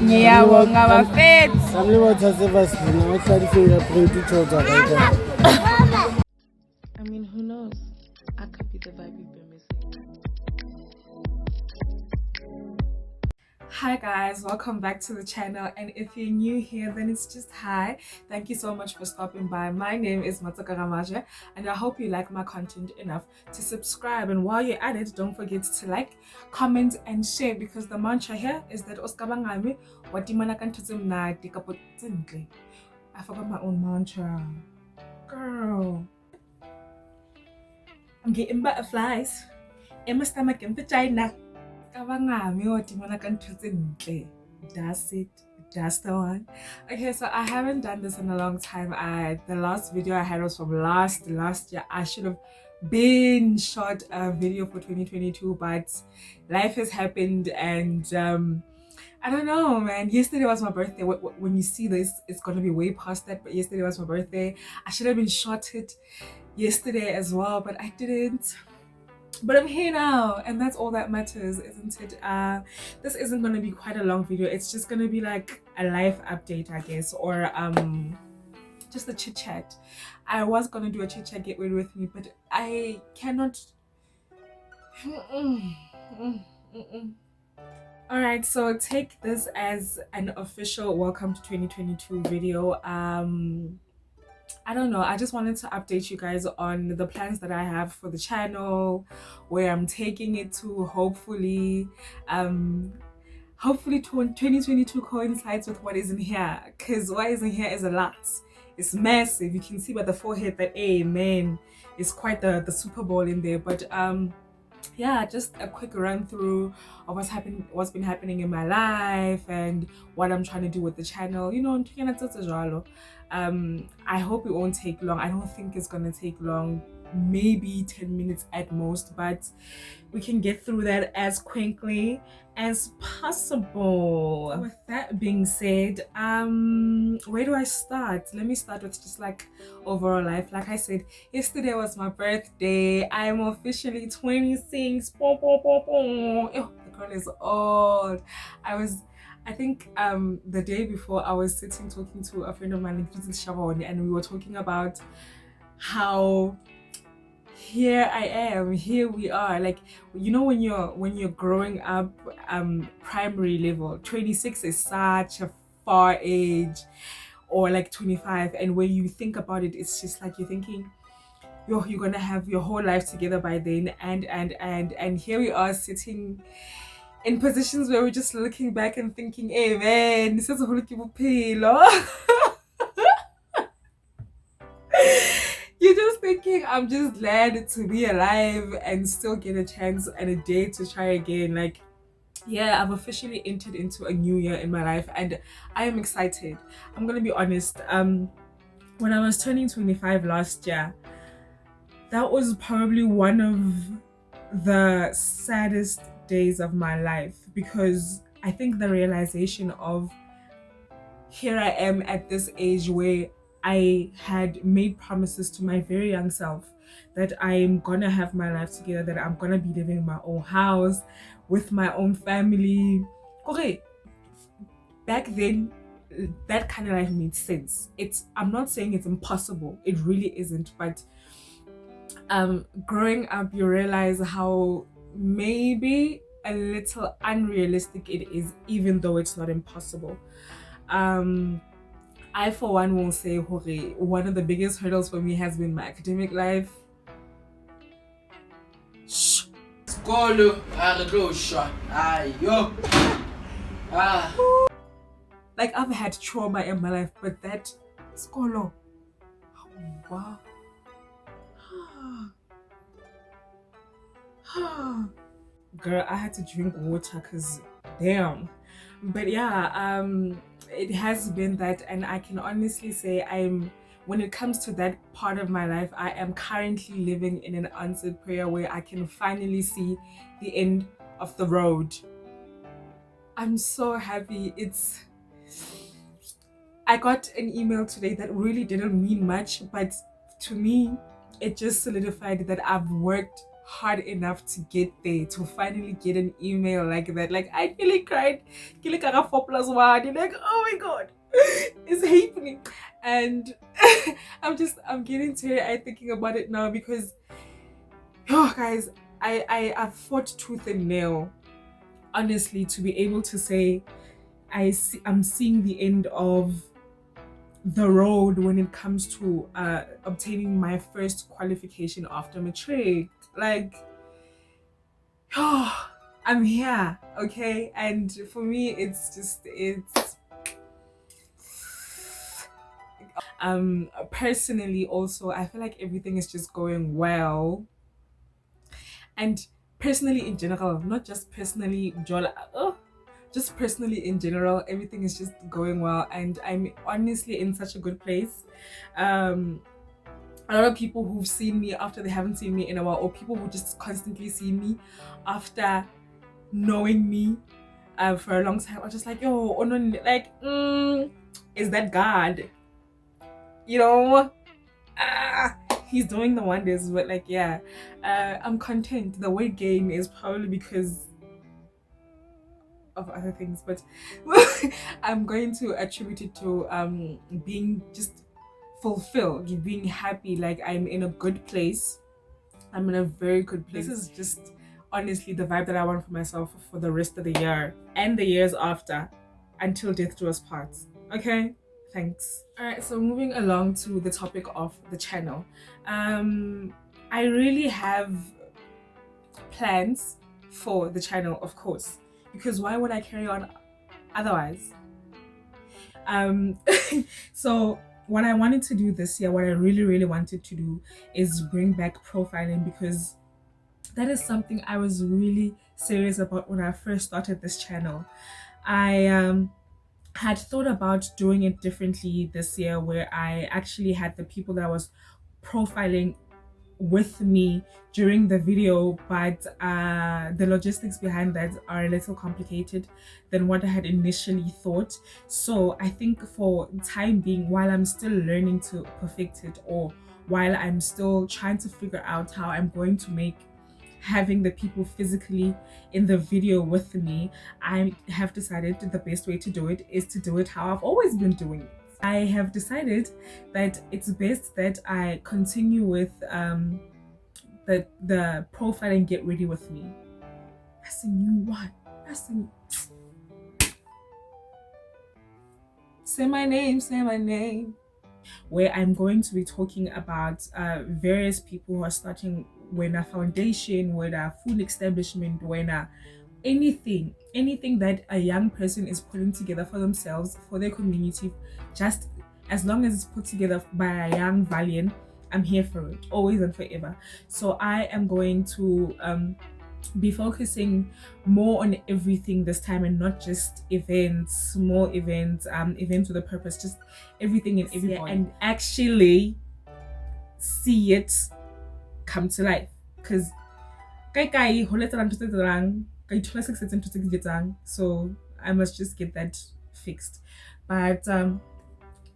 Ngiyabonga bafethu. Family waters ever seen. I tried to fingerprint each other right now. I mean, who knows? I could be the vibe you've been missing. Hi guys, welcome back to the channel, and if you're new here then it's just hi. Thank you so much for stopping by. My name is Mataka Ramaje and I hope you like my content enough to subscribe, and while you're at it don't forget to like, comment and share, because the mantra here is that Oskabangami watimana kantuzimnati kaputzintle. I forgot my own mantra. Girl. I'm getting butterflies in my stomach and vagina. That's it. That's the one. Okay, so I haven't done this in a long time. The last video I had was from last year. I should have been shot a video for 2022, but life has happened, and I don't know, man. Yesterday was my birthday. When you see this, it's gonna be way past that, but yesterday was my birthday. I should have been shot it yesterday as well, but I didn't. But I'm here now, and that's all that matters, isn't it? This isn't gonna be quite a long video. It's just gonna be like a life update, I guess, or just a chit chat. I was gonna do a chit chat, get ready with me, but I cannot. All right, so take this as an official welcome to 2022 video. I don't know, I just wanted to update you guys on the plans that I have for the channel, where I'm taking it to. Hopefully 2022 coincides with what is in here, because what is in here is a lot. It's massive. You can see by the forehead that, hey man, it's quite the Super Bowl in there. But yeah, just a quick run through of what's been happening in my life and what I'm trying to do with the channel, you know. I hope it won't take long. I don't think it's gonna take long, maybe 10 minutes at most, but we can get through that as quickly as possible. With that being said, where do I start? Let me start with just like overall life. Like I said, yesterday was my birthday. I'm officially 26. Oh, the girl is old. I think the day before I was sitting talking to a friend of mine, and we were talking about how here I am, here we are. Like, you know, when you're growing up, primary level, 26 is such a far age, or like 25, and when you think about it, it's just like you're thinking you're gonna have your whole life together by then, and here we are sitting in positions where we're just looking back and thinking, hey man, this is a whole you're just thinking, I'm just glad to be alive and still get a chance and a day to try again. Like, yeah, I've officially entered into a new year in my life and I am excited. I'm gonna be honest, when I was turning 25 last year, that was probably one of the saddest days of my life, because I think the realization of here I am at this age where I had made promises to my very young self that I'm gonna have my life together, that I'm gonna be living in my own house with my own family. Okay, back then that kind of life made sense. I'm not saying it's impossible, it really isn't, but growing up you realize how maybe a little unrealistic it is, even though it's not impossible. I for one will say, one of the biggest hurdles for me has been my academic life. Like, I've had trauma in my life, but that skolo, wow. Girl, I had to drink water because damn. But yeah, it has been that, and I can honestly say when it comes to that part of my life, I am currently living in an answered prayer where I can finally see the end of the road. I'm so happy. I got an email today that really didn't mean much, but to me it just solidified that I've worked hard enough to get there, to finally get an email like that. Like, I really cried. Ke le ka ga 4+1. You're like, oh my god, it's happening. And I'm getting teary-eyed thinking about it now because, oh guys, I've fought tooth and nail, honestly, to be able to say I'm seeing the end of the road when it comes to obtaining my first qualification after matric. Like, oh, I'm here, okay? And for me, it's personally also, I feel like everything is just going well. And personally in general, not just personally, just personally in general, everything is just going well, and I'm honestly in such a good place. A lot of people who've seen me after they haven't seen me in a while, or people who just constantly see me after knowing me for a long time, are just like, yo, oh no, like, is that God? You know, he's doing the wonders. But like, yeah, I'm content. The weight gain is probably because of other things, but I'm going to attribute it to being just fulfilled, being happy. Like, I'm in a good place. I'm in a very good place. This is just honestly the vibe that I want for myself for the rest of the year and the years after, until death do us part. Okay, thanks. All right, so moving along to the topic of the channel, I really have plans for the channel, of course, because why would I carry on otherwise? So what I wanted to do this year, what I really wanted to do, is bring back profiling, because that is something I was really serious about when I first started this channel. I had thought about doing it differently this year, where I actually had the people that I was profiling with me during the video, but the logistics behind that are a little complicated than what I had initially thought. So I think for time being, while I'm still learning to perfect it, or while I'm still trying to figure out how I'm going to make having the people physically in the video with me, I have decided the best way to do it is to do it how I've always been doing it. I have decided that it's best that I continue with the profile and get ready with me. That's a new one. Say my name. Where I'm going to be talking about various people who are starting when a foundation, when a food establishment, when a anything that a young person is putting together for themselves, for their community, just as long as it's put together by a young valiant, I'm here for it, always and forever. So I am going to be focusing more on everything this time, and not just events, small events, events with a purpose, just everything and everybody, and actually see it come to life. Because so I must just get that fixed. But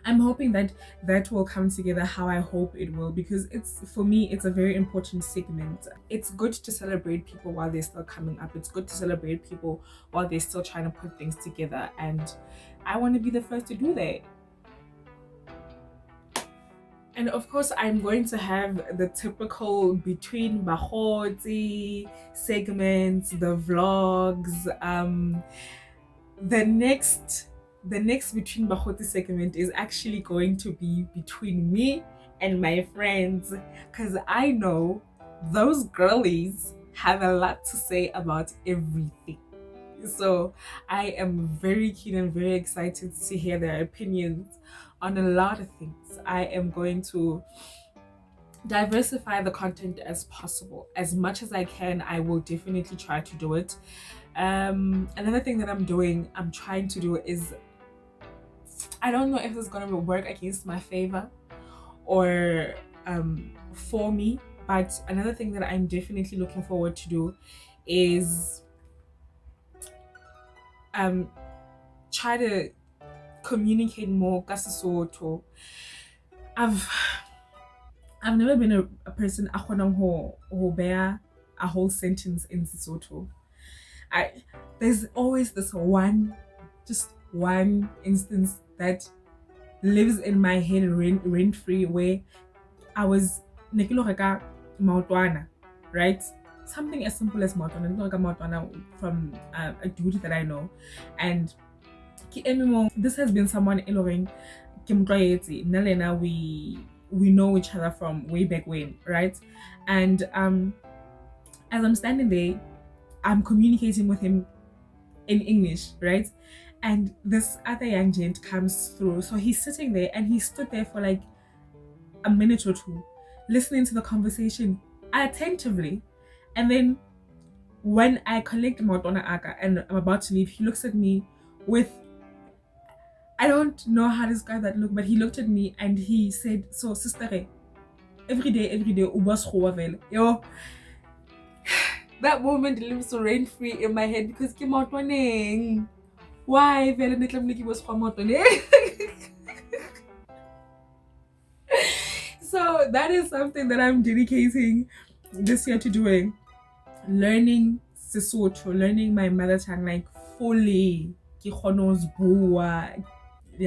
I'm hoping that that will come together how I hope it will, because for me it's a very important segment. It's good to celebrate people while they're still coming up. It's good to celebrate people while they're still trying to put things together, and I want to be the first to do that. And of course, I'm going to have the typical between Bahoti segments, the vlogs. The next between Bahoti segment is actually going to be between me and my friends, because I know those girlies have a lot to say about everything. So I am very keen and very excited to hear their opinions on a lot of things. I am going to diversify the content as possible. As much as I can, I will definitely try to do it. Another thing that I'm trying to do is, I don't know if it's going to work against my favor or for me, but another thing that I'm definitely looking forward to do is try to communicate more ka Sesotho. I've never been a person a kgonang ho bear a whole sentence in Sesotho. There's always this just one instance that lives in my head rent free, where I was nekiloreka maotwana, right? Something as simple as maotwana from a dude that I know, and this has been someone iloring nalena we know each other from way back when, right? And as I'm standing there, I'm communicating with him in English, right? And this other young gent comes through. So he's sitting there and he stood there for like a minute or two, listening to the conversation attentively. And then when I collect Mautona Aka and I'm about to leave, he looks at me with, I don't know how to describe that look, but he looked at me and he said, so sister, every day, ubas yo. That moment lives so rent free in my head because why so that is something that I'm dedicating this year to doing. Learning Sesotho, learning my mother tongue like fully.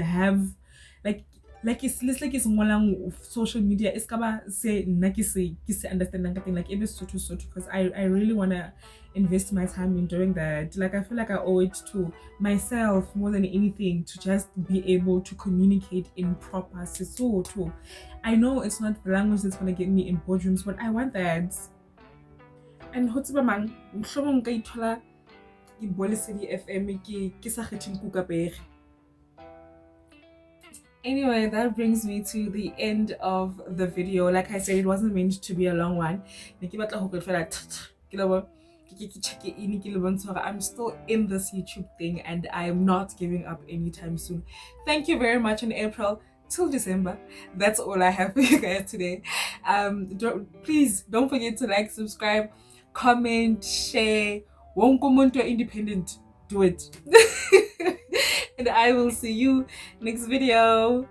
Have like it's ngolang social media it's kaba say nna ke se understand like it is so because I really want to invest my time in doing that. Like I feel like I owe it to myself more than anything to just be able to communicate in proper Sesotho. I know it's not the language that's going to get me in boardrooms, but I want that. And hotsiba mang mhlomong nka ithola ke bolesedi FM ke sa kgetheng kukapere. Anyway, that brings me to the end of the video. Like I said, it wasn't meant to be a long one. I'm still in this YouTube thing and I am not giving up anytime soon. Thank you very much in April till December. That's all I have for you guys today. Please don't forget to like, subscribe, comment, share. Won't comment, you're independent. Do it. And I will see you next video.